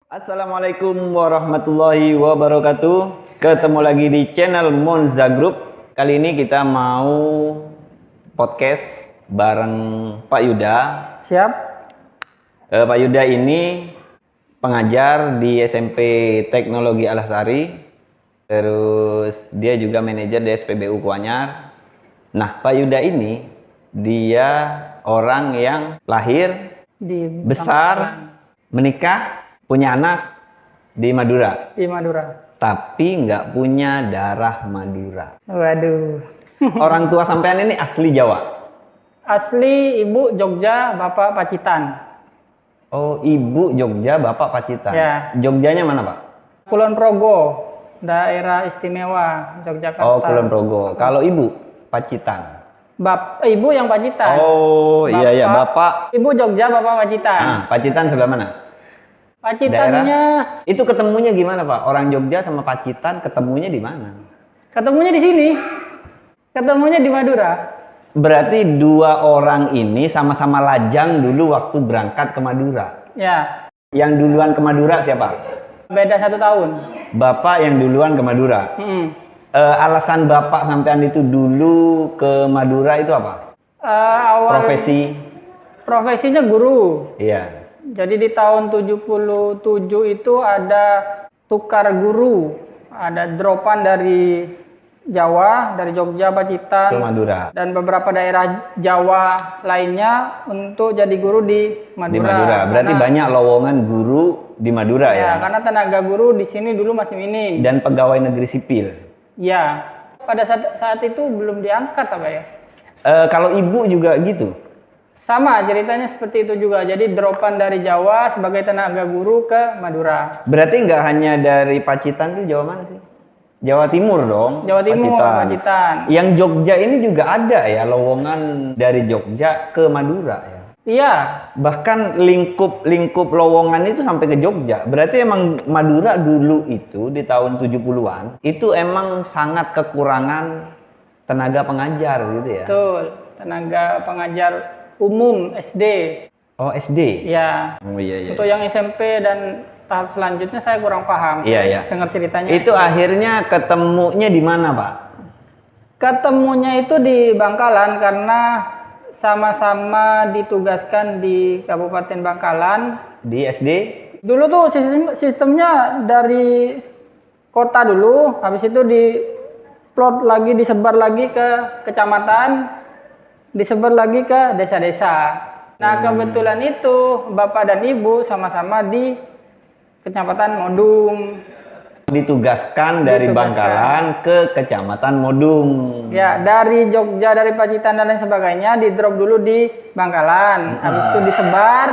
Assalamualaikum warahmatullahi wabarakatuh. Ketemu lagi di channel Monza Group. Kali ini kita mau podcast bareng Pak Yuda. Siap. Pak Yuda ini pengajar di SMP Teknologi Al-Asari. Terus dia juga manajer di SPBU Kuanyar. Nah, Pak Yuda ini dia orang yang lahir, besar, menikah, punya anak di Madura. Di Madura. Tapi nggak punya darah Madura. Waduh. Orang tua sampean ini asli Jawa? Asli ibu Jogja, bapak Pacitan. Oh, ibu Jogja, bapak Pacitan. Ya. Jogjanya mana, Pak? Kulon Progo, daerah istimewa Yogyakarta. Oh, Kulon Progo. Kalau ibu Pacitan. Ibu yang Pacitan. Oh, iya, bapak. Ibu Jogja, bapak Pacitan. Ah, Pacitan sebelah mana? Pacitannya. Daerah? Itu ketemunya gimana, Pak? Orang Jogja sama Pacitan ketemunya di mana? Ketemunya di sini. Ketemunya di Madura. Berarti dua orang ini sama-sama lajang dulu waktu berangkat ke Madura. Ya. Yang duluan ke Madura siapa? Beda 1 tahun. Bapak yang duluan ke Madura. Alasan bapak sampean itu dulu ke Madura itu apa? Profesinya guru. Iya. Jadi di tahun 77 itu ada tukar guru, ada dropan dari Jawa, dari Jogja, Pacitan, ke Madura, dan beberapa daerah Jawa lainnya untuk jadi guru di Madura. Di Madura, berarti banyak lowongan guru di Madura ya? Karena tenaga guru di sini dulu masih minim. Dan pegawai negeri sipil? Ya, pada saat itu belum diangkat apa ya? Kalau ibu juga gitu? Sama, ceritanya seperti itu juga. Jadi dropan dari Jawa sebagai tenaga guru ke Madura. Berarti nggak hanya dari Pacitan tuh, Jawa mana sih? Jawa Timur dong? Jawa Timur, Pacitan. Yang Jogja ini juga ada ya lowongan dari Jogja ke Madura ya? Iya. Bahkan lingkup lowongan itu sampai ke Jogja. Berarti emang Madura dulu itu di tahun 70-an itu emang sangat kekurangan tenaga pengajar gitu ya? Betul, tenaga pengajar umum SD. Oh, SD? Ya. Oh, iya. Untuk yang SMP dan tahap selanjutnya saya kurang paham. Iya. Dengar ceritanya. Itu akhirnya ketemunya di mana, Pak? Ketemunya itu di Bangkalan karena sama-sama ditugaskan di Kabupaten Bangkalan. Di SD? Dulu tuh sistemnya dari kota dulu, habis itu diplot lagi, disebar lagi ke kecamatan, disebar lagi ke desa-desa. Nah, kebetulan itu Bapak dan Ibu sama-sama di Kecamatan Modung. Ditugaskan dari Bangkalan ke Kecamatan Modung. Ya, dari Jogja, dari Pacitan dan lain sebagainya di-drop dulu di Bangkalan. Habis itu disebar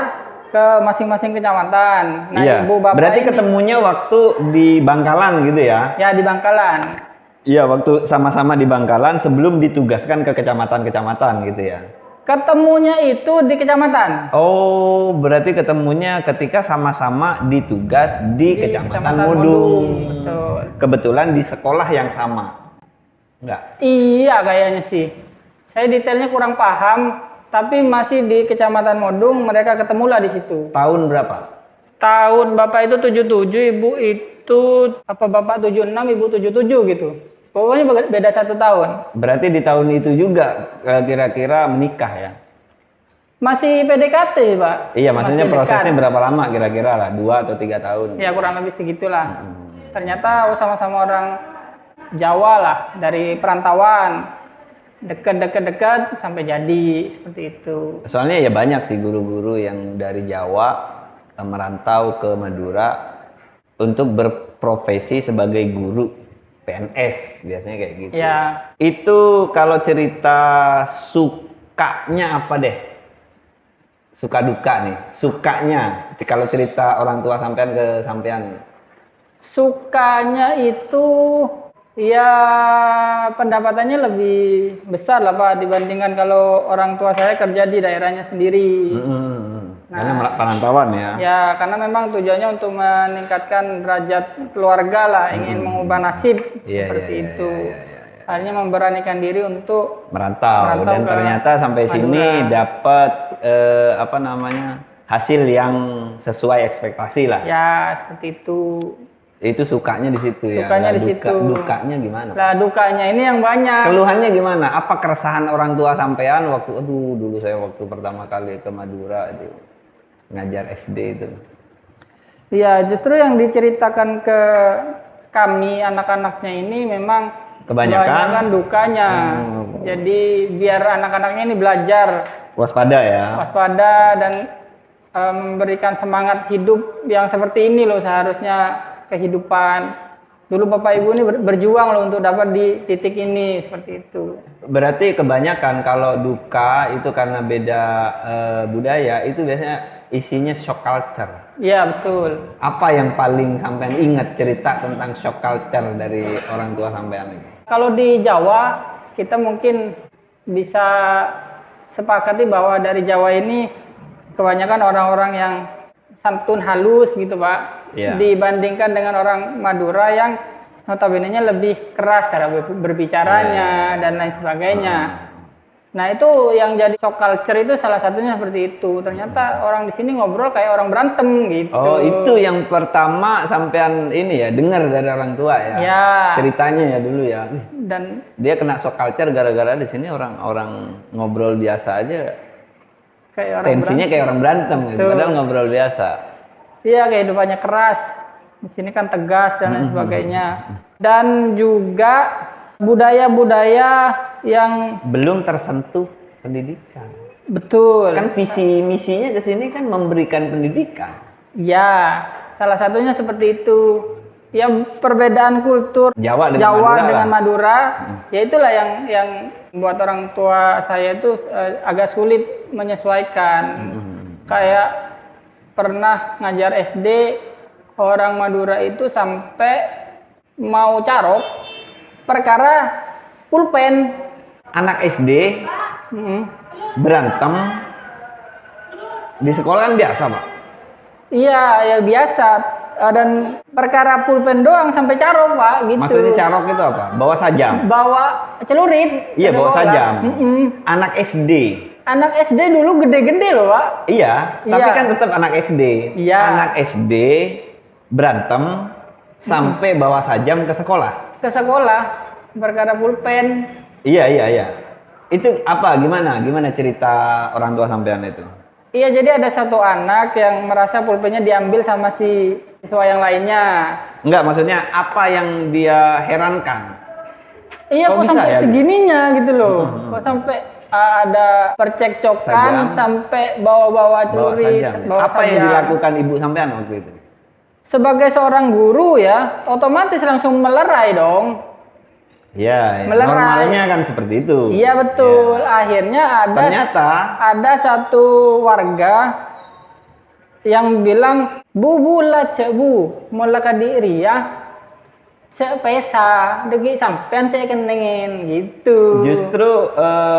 ke masing-masing kecamatan. Nah, iya. Ibu Bapak berarti ketemunya waktu di Bangkalan gitu ya? Ya, di Bangkalan. Iya, waktu sama-sama di Bangkalan sebelum ditugaskan ke kecamatan-kecamatan gitu ya? Ketemunya itu di kecamatan. Oh, berarti ketemunya ketika sama-sama ditugas di Kecamatan Modung. Betul. Kebetulan di sekolah yang sama. Enggak? Iya, kayaknya sih. Saya detailnya kurang paham, tapi masih di Kecamatan Modung, mereka ketemulah di situ. Tahun berapa? Tahun Bapak itu 77, Ibu itu Bapak 76, Ibu 77 gitu. Pokoknya beda 1 tahun. Berarti di tahun itu juga kira-kira menikah ya? Masih PDKT, Pak. Iya, maksudnya prosesnya berapa lama kira-kira lah? 2 atau 3 tahun? Ya, kurang lebih segitulah. Ternyata sama-sama orang Jawa lah, dari perantauan. Dekat sampai jadi, seperti itu. Soalnya ya banyak sih guru-guru yang dari Jawa merantau ke Madura untuk berprofesi sebagai guru. PNS biasanya kayak gitu. Ya. Itu kalau cerita sukanya apa deh? Suka duka nih. Sukanya kalau cerita orang tua sampean ke sampean. Sukanya itu ya pendapatannya lebih besar lah, Pak, dibandingkan kalau orang tua saya kerja di daerahnya sendiri. Karena perantauan ya. Ya, karena memang tujuannya untuk meningkatkan derajat keluarga lah, ingin mengubah nasib seperti itu. Akhirnya memberanikan diri untuk merantau dan ternyata sampai Madura. Sini dapat hasil yang sesuai ekspektasi lah. Ya, seperti itu. Itu sukanya di situ ya. Sukanya Lah, di situ. Dukanya gimana? Lah, dukanya ini yang banyak. Keluhannya gimana? Apa keresahan orang tua sampean waktu dulu saya waktu pertama kali ke Madura itu ngajar SD itu. Ya, justru yang diceritakan ke kami anak-anaknya ini memang Kebanyakan dukanya. Jadi biar anak-anaknya ini belajar waspada ya. waspada dan memberikan semangat hidup yang seperti ini loh seharusnya kehidupan. Dulu Bapak Ibu ini berjuang loh untuk dapat di titik ini seperti itu. Berarti kebanyakan kalau duka itu karena beda budaya itu biasanya isinya shock culture. Iya betul. Apa yang paling sampean ingat cerita tentang shock culture dari orang tua sampean ini? Kalau di Jawa kita mungkin bisa sepakati bahwa dari Jawa ini kebanyakan orang-orang yang santun halus gitu Pak. Iya. Dibandingkan dengan orang Madura yang notabene-nya lebih keras cara berbicaranya dan lain sebagainya. Nah itu yang jadi shock culture itu salah satunya seperti itu. Ternyata orang di sini ngobrol kayak orang berantem gitu. Oh itu yang pertama sampean ini ya dengar dari orang tua ya. Ya. Ceritanya ya dulu ya. Dan Dia kena shock culture gara-gara di sini orang-orang ngobrol biasa aja. kayak orang Tensinya kayak orang berantem gitu. Betul. Padahal ngobrol biasa. Iya kehidupannya keras. Di sini kan tegas dan lain sebagainya. Dan juga budaya-budaya yang Belum tersentuh pendidikan. betul. Kan visi misinya ke sini kan memberikan pendidikan. Ya, salah satunya seperti itu. Ya perbedaan kultur Jawa dengan Madura. Madura, ya itulah yang buat orang tua saya itu agak sulit menyesuaikan. Kayak pernah ngajar SD, orang Madura itu sampai mau carok perkara pulpen. Anak SD Mm. berantem di sekolah kan biasa Pak. Iya, ya biasa. Dan perkara pulpen doang sampai carok Pak, gitu. Maksudnya carok itu apa? Bawa sajam. Bawa celurit. Iya ke bawa sekolah. sajam. Mm-mm. Anak SD. Anak SD dulu gede-gede loh Pak. Iya, tapi Iya. kan tetap anak SD. Iya. Anak SD berantem sampai bawa sajam ke sekolah. Ke sekolah perkara pulpen. Iya. Itu apa? Gimana cerita orang tua sampean itu? Iya, jadi ada satu anak yang merasa pulpennya diambil sama si siswa yang lainnya. Enggak, maksudnya apa yang dia herankan? Iya, Kok kok bisa sampai ya? segininya gitu loh. Kok sampai ada percekcokan Sajam. sampai bawa-bawa Bawa celurit, sajam. bawa Apa yang sajam. dilakukan ibu sampean waktu itu? Sebagai seorang guru ya, otomatis langsung melerai dong. Ya, Melerai. normalnya kan seperti itu. Iya betul. Ya. Akhirnya Ternyata ada satu warga yang bilang, bu lah cek bu, mula kadiri ya, cek pesa, degi sampean saya kenengin gitu. justru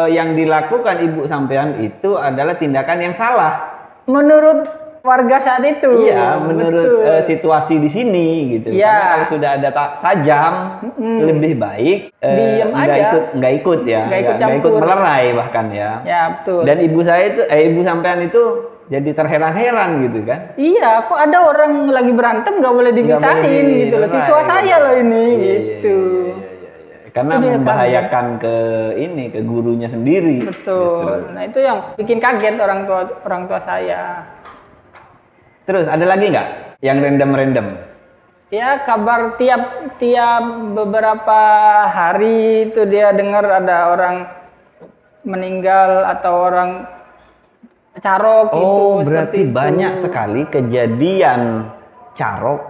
yang dilakukan ibu sampean itu adalah tindakan yang salah. Menurut warga saat itu. Iya, menurut betul. situasi di sini gitu. Iya. Karena kalau sudah ada sajam, lebih baik Diem aja. nggak ikut ya, Nggak ikut nggak ikut campur. melerai bahkan ya. Ya betul. Dan ibu saya itu, ibu sampean itu jadi terheran-heran gitu kan. Iya, kok ada orang lagi berantem nggak boleh Nggak dipisahin boleh gitu loh. dilerai, Siswa saya gitu. loh ini Iya, gitu. iya. Karena Itu dia membahayakan ke ke gurunya sendiri. Betul. justru. Nah itu yang bikin kaget orang tua saya. Terus ada lagi nggak yang random? Ya kabar tiap beberapa hari itu dia dengar ada orang meninggal atau orang carok gitu. Oh, berarti seperti itu. banyak sekali kejadian carok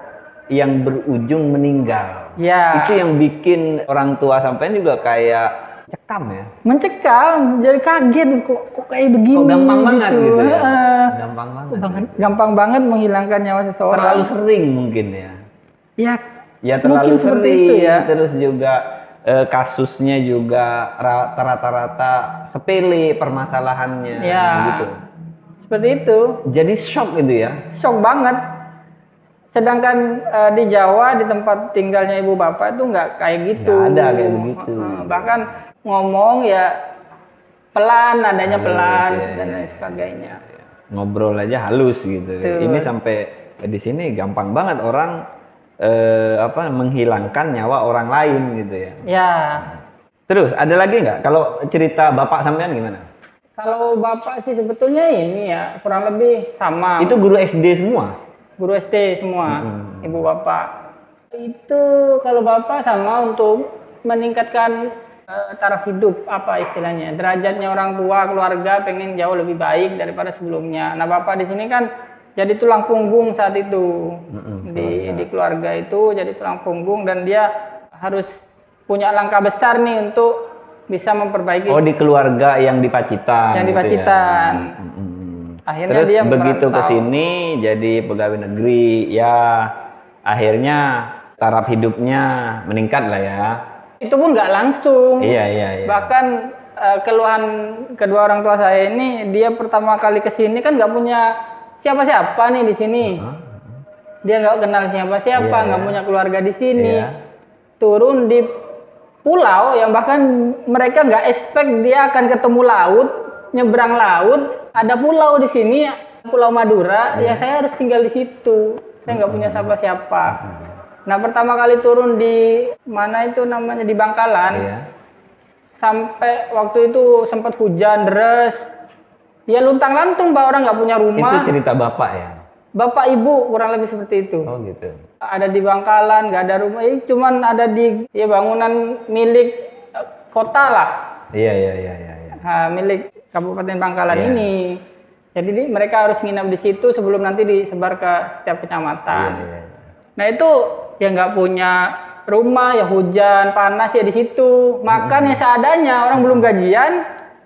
yang berujung meninggal. Ya. Itu yang bikin orang tua sampean juga kayak cekam ya. Mencekam, jadi kaget kok kayak begini. Kok gampang banget gitu ya. Heeh. Gampang banget. Gampang banget menghilangkan nyawa seseorang. Terlalu sering mungkin ya. Ya Terlalu mungkin seperti sering. itu ya. Terus juga kasusnya juga rata-rata sepele permasalahannya Ya. gitu. Seperti itu. Jadi shock gitu ya. Shock banget. Sedangkan di Jawa di tempat tinggalnya ibu bapak itu nggak kayak gitu. Nggak ada kayak begitu. Bahkan ngomong ya pelan, nadanya pelan iya, dan iya, lain sebagainya. ngobrol aja halus gitu. Betul. Ini sampai di sini gampang banget orang menghilangkan nyawa orang lain gitu ya. Ya. Terus ada lagi nggak kalau cerita bapak sampean gimana? Kalau bapak sih sebetulnya ini ya kurang lebih sama. Itu guru SD semua? Guru SD semua, ibu bapak. Itu kalau bapak sama untuk meningkatkan taraf hidup, apa istilahnya, derajatnya orang tua, keluarga pengen jauh lebih baik daripada sebelumnya. Nah bapak di sini kan jadi tulang punggung saat itu di keluarga itu, jadi tulang punggung dan dia harus punya langkah besar nih untuk bisa memperbaiki. Oh, di keluarga yang di Pacitan. Yang di Pacitan. Ya. Akhirnya terus dia begitu ke sini jadi pegawai negeri, ya akhirnya taraf hidupnya meningkat lah ya. Itu pun nggak langsung. Iya. Bahkan keluhan kedua orang tua saya ini, dia pertama kali ke sini kan nggak punya siapa-siapa nih di sini. Dia nggak kenal siapa-siapa, nggak punya keluarga di sini. Turun di pulau yang bahkan mereka nggak expect dia akan ketemu laut, nyebrang laut, ada pulau di sini, Pulau Madura, ya saya harus tinggal di situ. Saya nggak punya siapa-siapa. Nah pertama kali turun di mana itu namanya di Bangkalan, sampai waktu itu sempat hujan deras, ya luntang-lantung Pak, orang nggak punya rumah. Itu cerita bapak ya? Bapak ibu kurang lebih seperti itu. Oh gitu. Ada di Bangkalan, nggak ada rumah, cuman ada di bangunan milik kota lah. Iya. Nah, milik Kabupaten Bangkalan ini. Jadi mereka harus nginap di situ sebelum nanti disebar ke setiap kecamatan. Nah itu ya nggak punya rumah, ya hujan, panas ya di situ. Makan ya seadanya, orang belum gajian,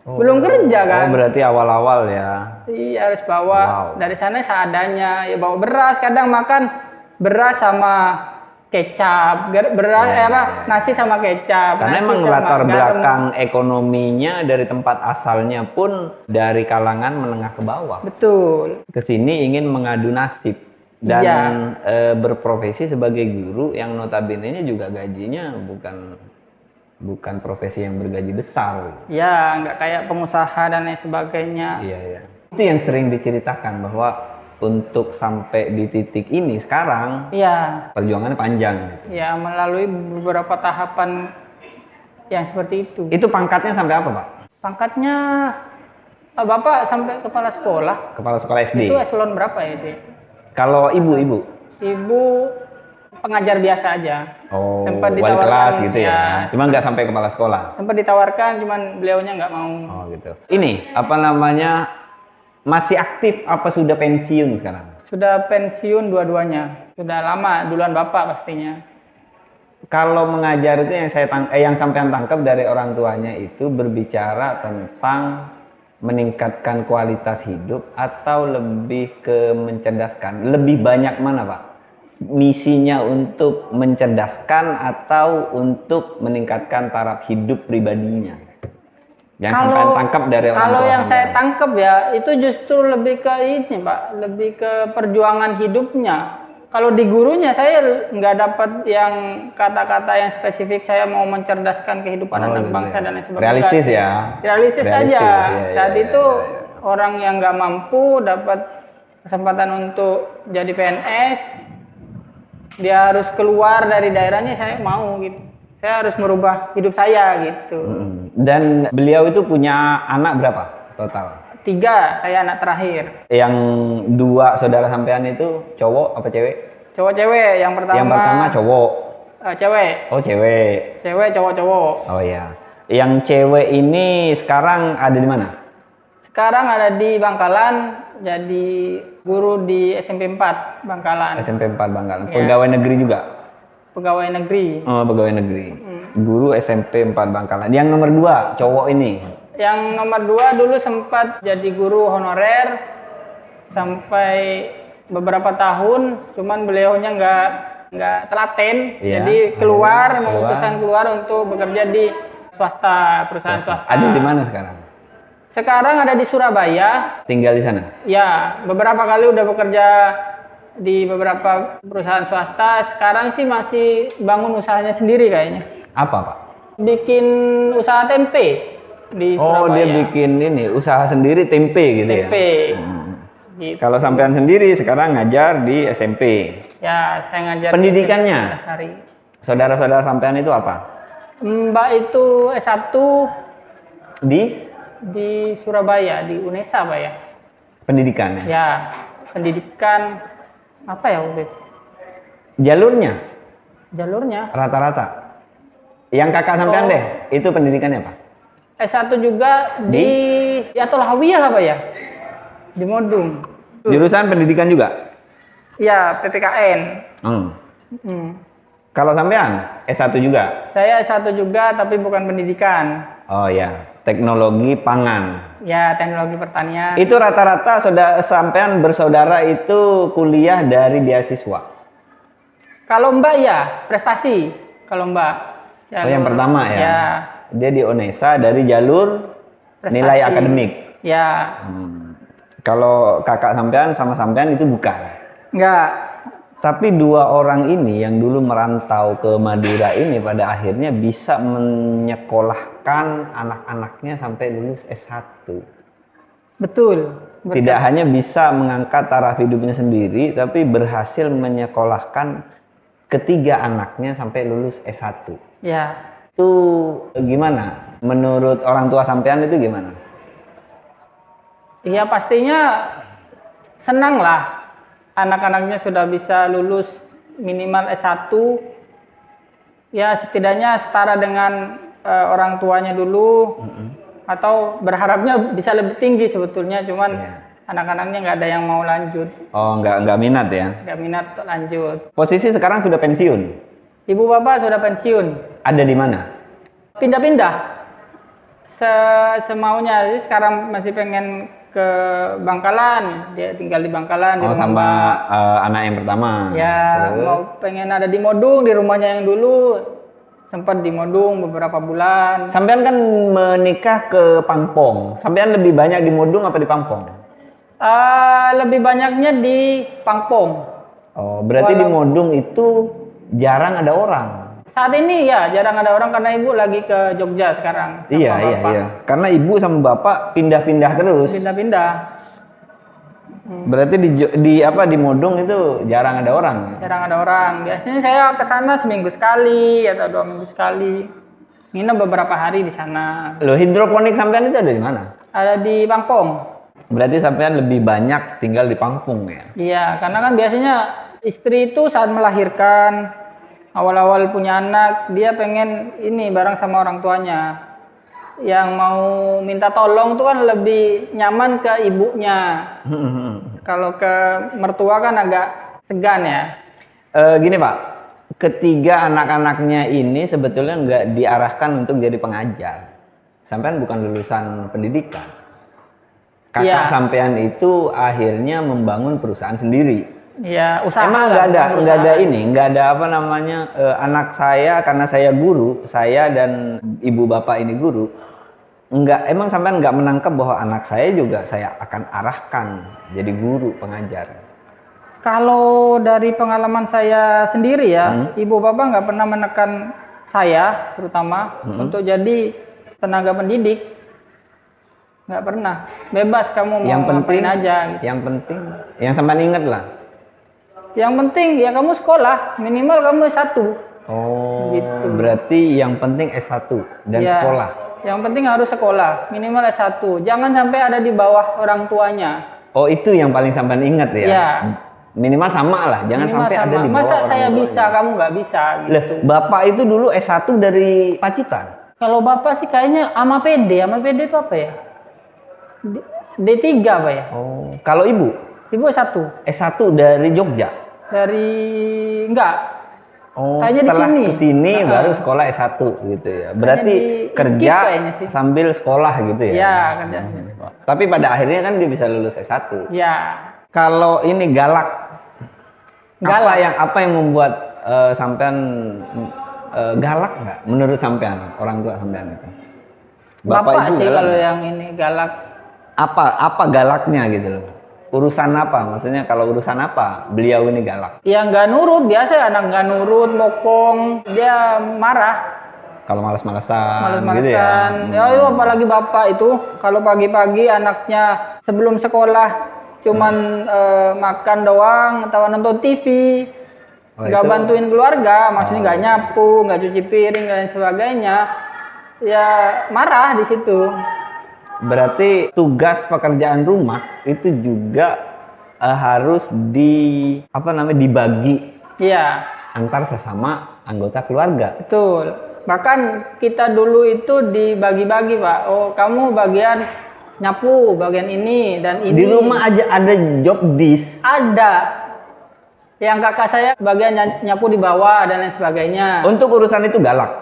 belum kerja kan. Oh berarti awal-awal ya. Iya harus bawa dari sana seadanya, ya bawa beras, kadang makan beras sama kecap, nasi sama kecap. Karena nasi emang sama latar garam. belakang ekonominya dari tempat asalnya pun dari kalangan menengah ke bawah. Betul. Kesini ingin mengadu nasib dan berprofesi sebagai guru yang notabene juga gajinya bukan profesi yang bergaji besar. Ya, nggak kayak pengusaha dan lain sebagainya. Iya. Itu yang sering diceritakan bahwa untuk sampai di titik ini sekarang, perjuangannya panjang. Ya, melalui beberapa tahapan yang seperti itu. Itu pangkatnya sampai apa, Pak? Pangkatnya, Bapak sampai kepala sekolah. Kepala sekolah SD. Itu eselon berapa ya itu? Kalau ibu? Ibu pengajar biasa aja. Oh, sempat wali kelas gitu ya. Cuma nggak sampai kepala sekolah. Sempat ditawarkan, cuman beliaunya nggak mau. Oh gitu. Ini apa namanya? Masih aktif apa sudah pensiun sekarang? Sudah pensiun dua-duanya. Sudah lama, duluan bapak pastinya. Kalau mengajar itu yang sampean tangkap dari orang tuanya itu berbicara tentang meningkatkan kualitas hidup atau lebih ke mencerdaskan? Lebih banyak mana, Pak? Misinya untuk mencerdaskan atau untuk meningkatkan taraf hidup pribadinya? Yang sampai tangkap dari orang tua. Kalau yang saya tangkap ya, itu justru lebih ke ini Pak, lebih ke perjuangan hidupnya. Kalau di gurunya saya nggak dapat yang kata-kata yang spesifik saya mau mencerdaskan kehidupan anak bangsa dan lain sebagainya. Realistis ya? Realistis saja. Saat itu orang yang nggak mampu dapat kesempatan untuk jadi PNS, dia harus keluar dari daerahnya, saya mau gitu. Saya harus merubah hidup saya gitu. Dan beliau itu punya anak berapa total? 3, saya anak terakhir. Yang 2 saudara sampean itu cowok apa cewek? Cowok-cewek. Yang pertama cowok. Cewek. Oh cewek. Cewek cowok-cowok. Oh iya. Yang cewek ini sekarang ada di mana? Sekarang ada di Bangkalan, jadi guru di SMP 4 Bangkalan. SMP 4 Bangkalan. Pegawai negeri juga? Pegawai negeri. Oh, pegawai negeri. Guru SMP 4 Bangkalan. Yang nomor 2, cowok ini? Yang nomor 2 dulu sempat jadi guru honorer sampai beberapa tahun, cuman beliaunya nggak telaten, jadi memutuskan keluar untuk bekerja di swasta, perusahaan swasta. Ada di mana sekarang? Sekarang ada di Surabaya. Tinggal di sana? Ya, beberapa kali udah bekerja di beberapa perusahaan swasta. Sekarang sih masih bangun usahanya sendiri kayaknya. Apa, Pak? Bikin usaha tempe di Surabaya. Oh, dia bikin ini, usaha sendiri tempe gitu tempe. ya? Gitu. Kalau sampean sendiri sekarang ngajar di SMP. Ya, saya ngajar. Pendidikannya? di Antasari. Saudara-saudara sampean itu apa? Mbak itu S1 di Surabaya, di UNESA, Pak ya. Pendidikannya? Ya, pendidikan apa ya waktu itu? Jalurnya Rata-rata. Yang kakak sampean deh, itu pendidikannya apa? S1 juga di Atul Hawiyah apa ya? Di Modung. Jurusan pendidikan juga? Ya, PPKN. Hmm. Hmm. Kalau sampean S1 juga? Saya S1 juga tapi bukan pendidikan. Oh ya, teknologi pangan. Ya, teknologi pertanian. Itu rata-rata sampean bersaudara itu kuliah dari beasiswa. Kalau Mbak ya, prestasi. Kalau Mbak. Oh, yang pertama ya. Ya. Dia di UNESA dari jalur Prestasi. nilai akademik. Ya. Kalau kakak sampean sama sampean itu bukan. Enggak. Tapi dua orang ini yang dulu merantau ke Madura ini pada akhirnya bisa menyekolahkan anak-anaknya sampai lulus S1. Betul. Tidak hanya bisa mengangkat taraf hidupnya sendiri, tapi berhasil menyekolahkan ketiga anaknya sampai lulus S1. Ya. Itu gimana? Menurut orang tua sampean itu gimana? Iya, pastinya senang lah. Anak-anaknya sudah bisa lulus minimal S1. Ya, setidaknya setara dengan orang tuanya dulu. Atau berharapnya bisa lebih tinggi sebetulnya, cuman anak-anaknya nggak ada yang mau lanjut. Oh, nggak minat ya? Nggak minat lanjut. Posisi sekarang sudah pensiun? Ibu bapak sudah pensiun. Ada di mana? Pindah-pindah. Semaunya. Jadi sekarang masih pengen ke Bangkalan. Dia tinggal di Bangkalan. Oh, di sama anak yang pertama? Ya, terus? mau pengen ada di Modung, di rumahnya yang dulu. Sempat di Modung beberapa bulan. Sampean kan menikah ke Pangpong. Sampean lebih banyak di Modung apa di Pangpong? Lebih banyaknya di Pangpong. Oh, berarti di Modung itu jarang ada orang. Saat ini ya jarang ada orang karena ibu lagi ke Jogja sekarang. Iya. Karena ibu sama bapak pindah-pindah terus. Pindah-pindah. Berarti di Modung itu jarang ada orang. Jarang ada orang. Biasanya saya ke sana seminggu sekali atau 2 minggu sekali. Nginep beberapa hari di sana. Loh, hidroponik sampean itu ada di mana? Ada di Pangpong. Berarti sampean lebih banyak tinggal di Pangpong ya? Iya, karena kan biasanya istri itu saat melahirkan, awal-awal punya anak, dia pengen ini bareng sama orang tuanya. Yang mau minta tolong tuh kan lebih nyaman ke ibunya. Kalau ke mertua kan agak segan ya. Gini Pak, ketiga anak-anaknya ini sebetulnya nggak diarahkan untuk jadi pengajar. Sampean bukan lulusan pendidikan. Kakak sampean itu akhirnya membangun perusahaan sendiri. Iya, usaha. Emang nggak ada apa namanya, anak saya karena saya guru, saya dan ibu bapak ini guru. Emang sampean nggak menangkap bahwa anak saya juga saya akan arahkan jadi guru pengajar? Kalau dari pengalaman saya sendiri ya, ibu bapak nggak pernah menekan saya terutama untuk jadi tenaga pendidik. Nggak pernah. Bebas kamu mau ngapain aja. Gitu. Yang penting, yang sampean ingat lah. Yang penting ya kamu sekolah, minimal kamu S1. Oh, gitu. Berarti yang penting S1 dan sekolah. Yang penting harus sekolah, minimal S1. Jangan sampai ada di bawah orang tuanya. Oh, itu yang paling sampean ingat ya? Iya. Minimal sama lah, jangan sampai ada di bawah. Masa saya bisa, kamu nggak bisa gitu. Lah, bapak itu dulu S1 dari Pacitan? Kalau bapak sih kayaknya sama PD itu apa ya? D3 apa ya? Oh, kalau ibu? Ibu S1. S1 dari Jogja? Enggak. Oh, kayaknya setelah di sini. Kesini baru sekolah S1 gitu ya. Berarti kerja sambil sekolah gitu ya? Iya, kerja. Tapi pada akhirnya kan dia bisa lulus S1. Iya. Kalau ini galak. Apa yang membuat sampean galak nggak menurut sampean, orang tua sampean itu? Bapak sih kalau yang ini galak. Apa galaknya gitu loh? Urusan apa? Maksudnya kalau urusan apa beliau ini galak? Ya nggak nurut, biasa anak nggak nurut, mokong, dia marah. Kalau malas-malasan gitu ya? Ya apalagi bapak itu, kalau pagi-pagi anaknya sebelum sekolah cuman makan doang atau nonton TV, nggak bantuin keluarga, maksudnya nggak nyapu, nggak cuci piring dan sebagainya, ya marah di situ. Berarti tugas pekerjaan rumah itu juga harus dibagi Iya, antar sesama anggota keluarga. betul. Bahkan kita dulu itu dibagi-bagi, Pak. Oh, kamu bagian nyapu, bagian ini dan ini. Di rumah aja ada job disk. Ada. Yang kakak saya bagian nyapu di bawah dan lain sebagainya. Untuk urusan itu galak,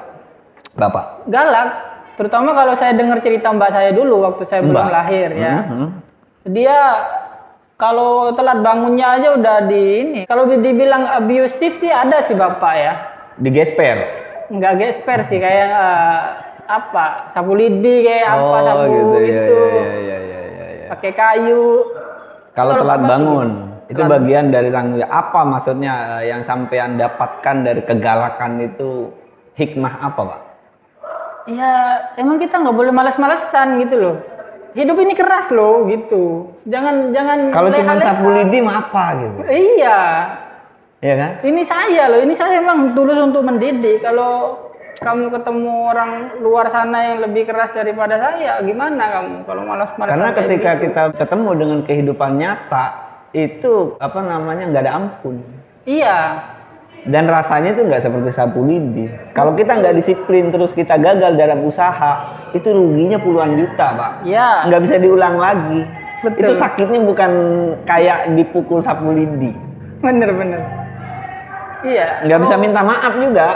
Bapak? Galak. Terutama kalau saya dengar cerita mbak saya dulu waktu saya belum lahir ya. Dia kalau telat bangunnya aja udah di ini. Kalau dibilang abusive sih ada sih bapak ya. Digesper? Nggak gesper sih, kayak sapu lidi kayak sapu gitu. Iya. Pakai kayu. Kalau telat bangun, itu bagian dari tanggung jawab. Apa maksudnya yang sampean dapatkan dari kegalakan itu, hikmah apa, Pak? Ya emang kita nggak boleh malas-malesan gitu loh. Hidup ini keras loh gitu. Jangan kalau cuma sapu lidi mah apa gitu. Iya. Iya kan? Ini saya emang tulus untuk mendidik. Kalau kamu ketemu orang luar sana yang lebih keras daripada saya, gimana kamu kalau malas-malasan? Karena ketika gitu? kita ketemu dengan kehidupan nyata, itu nggak ada ampun. Iya. Dan rasanya itu nggak seperti sapu lidi. Kalau kita nggak disiplin terus kita gagal dalam usaha, itu ruginya puluhan juta, Pak. Iya. Nggak bisa diulang lagi. Betul. Itu sakitnya bukan kayak dipukul sapu lidi. Bener. Iya. Nggak bisa minta maaf juga.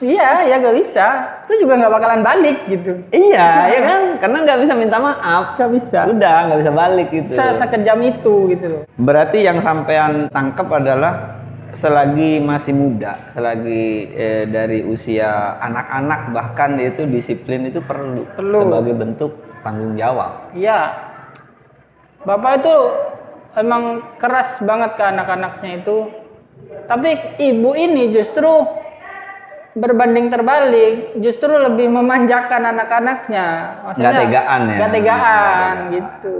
Iya, ya nggak bisa. Itu juga nggak bakalan balik gitu. Iya, ya kan? Karena nggak bisa minta maaf. Nggak bisa. Udah, nggak bisa balik gitu. Sekejam itu gitu loh. Berarti yang sampean tangkap adalah selagi masih muda, selagi dari usia anak-anak bahkan itu disiplin itu perlu. Sebagai bentuk tanggung jawab. Iya. Bapak itu emang keras banget ke anak-anaknya itu. Tapi ibu ini justru berbanding terbalik, justru lebih memanjakan anak-anaknya. Maksudnya Nggak tegaan ya? Nggak tegaan gitu.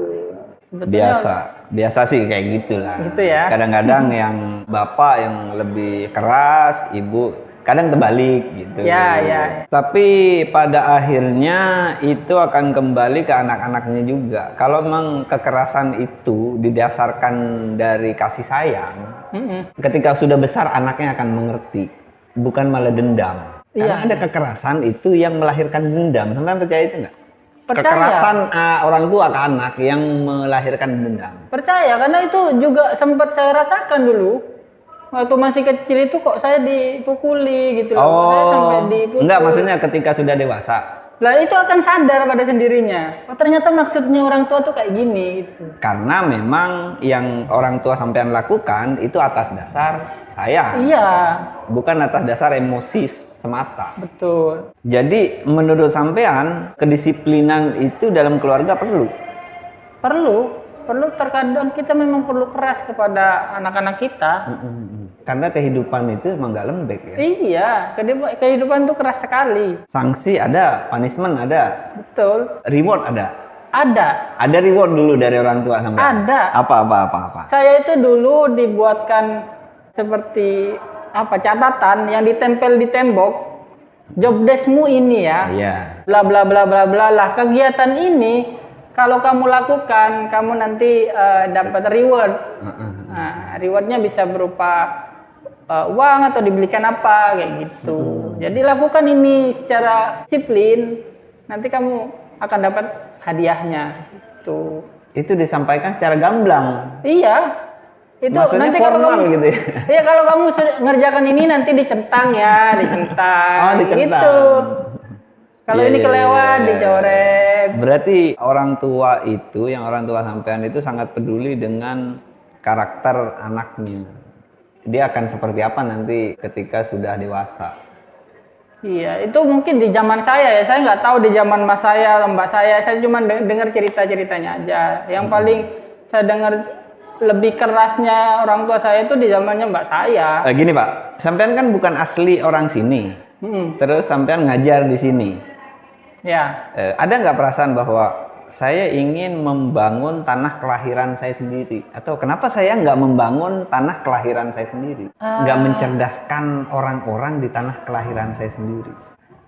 Sebetulnya, biasa sih kayak gitulah. Gitu ya. Kadang-kadang yang bapak yang lebih keras, ibu kadang terbalik gitu. Ya. Tapi pada akhirnya itu akan kembali ke anak-anaknya juga. Kalau memang kekerasan itu didasarkan dari kasih sayang, ketika sudah besar anaknya akan mengerti, bukan malah dendam. Karena ada kekerasan itu yang melahirkan dendam. Sampai percaya itu nggak? Kekerasan orang tua ke anak yang melahirkan dendam. Percaya, karena itu juga sempat saya rasakan dulu. Waktu masih kecil itu kok saya dipukuli gitu loh. Saya sampai dipukul. Enggak, maksudnya ketika sudah dewasa. Lah itu akan sadar pada sendirinya. Oh ternyata maksudnya orang tua tuh kayak gini gitu. Karena memang yang orang tua sampean lakukan itu atas dasar sayang. Iya. Bukan atas dasar emosi semata. Betul. Jadi menurut sampean kedisiplinan itu dalam keluarga perlu? Perlu, terkadang kita memang perlu keras kepada anak-anak kita. Karena kehidupan itu emang gak lembek ya? Iya, kehidupan itu keras sekali. Sanksi ada, punishment ada. Betul. Reward ada? Ada Reward dulu dari orang tua sampai? Ada. Apa? Saya itu dulu dibuatkan seperti catatan yang ditempel di tembok. Job deskmu ini ya. Iya. Bla bla bla bla bla lah. Kegiatan ini kalau kamu lakukan, kamu nanti dapat reward. Nah, rewardnya bisa berupa uang atau dibelikan apa kayak gitu. Jadi lakukan ini secara disiplin, nanti kamu akan dapat hadiahnya. Itu disampaikan secara gamblang. Iya. Itu maksudnya nanti formal kalau kamu, gitu ya. Iya, kalau kamu ngerjakan ini nanti dicentang ya, dicentang. Dicentang. Gitu. Kalau ini kelewat dicoret. Berarti orang tua itu, yang orang tua sampean itu sangat peduli dengan karakter anaknya. Dia akan seperti apa nanti ketika sudah dewasa. Iya, itu mungkin di zaman saya ya. Saya nggak tahu di zaman mas saya, mbak saya. Saya cuma dengar cerita-ceritanya aja. Yang paling saya dengar lebih kerasnya orang tua saya itu di zamannya mbak saya. Gini Pak, sampean kan bukan asli orang sini. Terus sampean ngajar di sini. Ya. Ada nggak perasaan bahwa saya ingin membangun tanah kelahiran saya sendiri. Atau kenapa saya nggak membangun tanah kelahiran saya sendiri? Nggak mencerdaskan orang-orang di tanah kelahiran saya sendiri.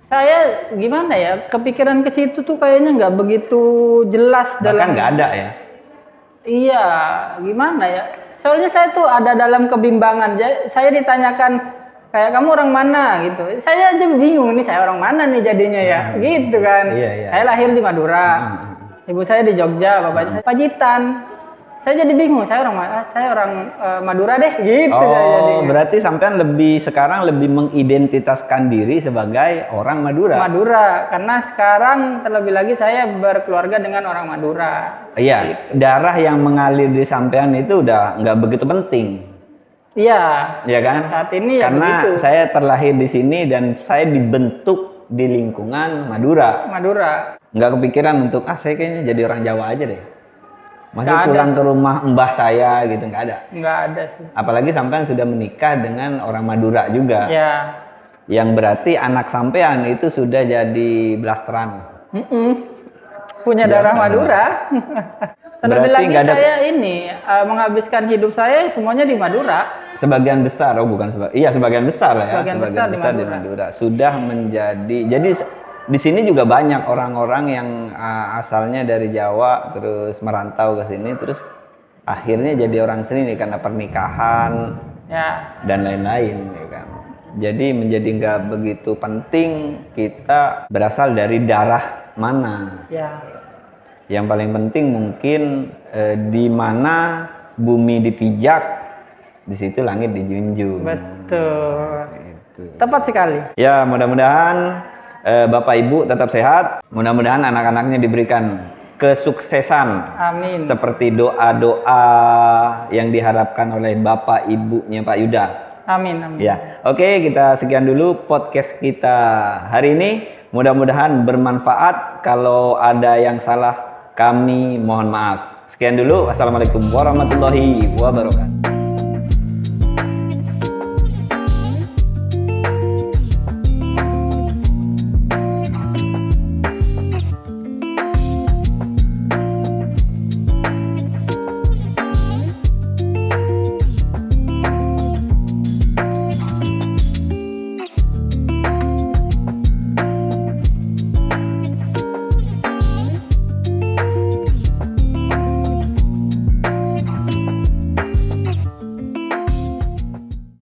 Saya gimana ya, kepikiran ke situ tuh kayaknya nggak begitu jelas Bahkan nggak ada ya? Iya, gimana ya? Soalnya saya tuh ada dalam kebimbangan. Saya ditanyakan, kayak kamu orang mana gitu. Saya aja bingung nih, saya orang mana nih jadinya ya, gitu kan. Iya. Saya lahir di Madura. Ibu saya di Jogja, bapak saya Pacitan. Saya jadi bingung, saya orang Madura deh, gitu. Oh, berarti sampean sekarang lebih mengidentitaskan diri sebagai orang Madura. Madura, karena sekarang terlebih lagi saya berkeluarga dengan orang Madura. Iya, Gitu. darah yang mengalir di sampean itu udah nggak begitu penting. Iya. Ya kan? Saat ini ya karena begitu. saya terlahir di sini dan saya dibentuk di lingkungan Madura. Madura. Nggak kepikiran untuk saya kayaknya jadi orang Jawa aja deh. Masih Nggak ada. pulang ke rumah mbah saya gitu, nggak ada. Nggak ada sih. Apalagi sampean sudah menikah dengan orang Madura juga. Ya. Yang berarti anak sampean itu sudah jadi blasteran. Punya darah Madura. Terlebih Berarti lagi nggak ada- saya ini menghabiskan hidup saya semuanya di Madura. Sebagian besar, sebagian besar lah ya. Sebagian besar di Madura. Sudah menjadi, jadi di sini juga banyak orang-orang yang asalnya dari Jawa terus merantau ke sini terus akhirnya jadi orang sini karena pernikahan Ya. dan lain-lain ya kan. Jadi menjadi nggak begitu penting kita berasal dari darah mana. Ya. Yang paling penting mungkin di mana bumi dipijak, di situ langit dijunjung. Betul. Gitu. Tepat sekali. Ya, mudah-mudahan Bapak Ibu tetap sehat. Mudah-mudahan anak-anaknya diberikan kesuksesan. Amin. Seperti doa-doa yang diharapkan oleh Bapak Ibunya Pak Yuda. Amin. Amin. Ya, oke, kita sekian dulu podcast kita hari ini. Mudah-mudahan bermanfaat. Kalau ada yang salah, kami mohon maaf. Sekian dulu. Wassalamualaikum warahmatullahi wabarakatuh.